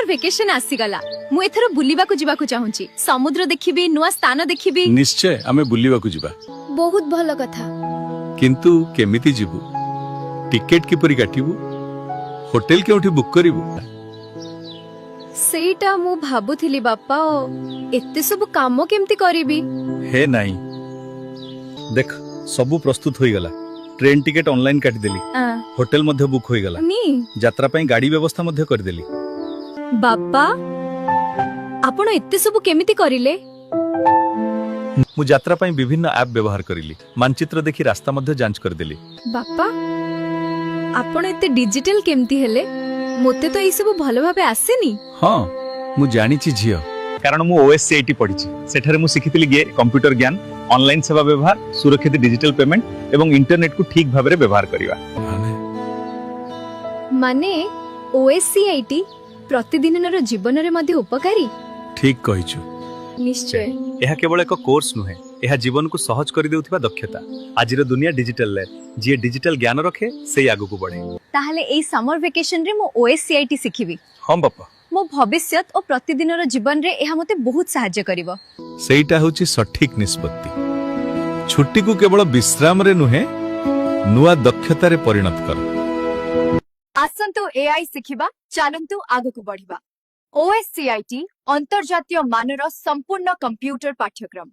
Vacation आसीगला मु एथर बुलिबा को जिबा को चाहूची समुद्र देखिबी नुआ स्थान देखिबी। निश्चय आमे बुलिबा को जिबा बहुत भलो कथा किंतु केमिति जिबु टिकेट किपरि काटिबु होटल केउठी बुक करिबु सेटा मु भाबुथिली बापा एत्ते सब काम केमती करिबी। हे नाही देख सबु प्रस्तुत होई गला ट्रेन टिकेट ऑनलाइन काटी देली होटल मध्ये बुक होई गला नी यात्रा पई गाड़ी व्यवस्था मध्ये कर देली। बापा आपण एत्ते सब केमिति करिले। मु यात्रा पई विभिन्न ऐप व्यवहार करिली मानचित्र देखि रास्ता मध्ये जांच कर देली। बापा आपण एत्ते डिजिटल केमिति हेले मोते तो ए सब भलो भाबे आसेनी। हां मु जानि छि झियो कारण मु ओएससीआईटी पढिछि सेठारे मु सिखितली कंप्यूटर ज्ञान ऑनलाइन सेवा व्यवहार सुरक्षित डिजिटल पेमेंट एवं इंटरनेट को ठीक भाबरे व्यवहार करिवा। माने ओएससीआईटी प्रतिदिनर जीवन रे मध्ये उपकारी। ठीक कहिछु निश्चय यह केवल एक कोर्स नुहे यह जीवन को सहज कर देउथिबा दक्षता। आजिर दुनिया डिजिटल ले जे डिजिटल ज्ञान रखे से आगु को बढ़े। ताहले एई समर वेकेशन रे मो ओएससीआईटी सिखिबी। हां बापा मो भविष्यत और प्रतिदिनर जीवन रे एहा मते बहुत सहाय्य करिवो। सेटा होची सठिक निष्पत्ति छुट्टी को केवल विश्राम रे नुहे नुआ दक्षता रे परिणत कर। आसंतु एआई सिखिबा चालंतु आगु को बढ़िबा। ओएससीआईटी अंतर्जातीय मानर संपूर्ण कंप्यूटर पाठ्यक्रम।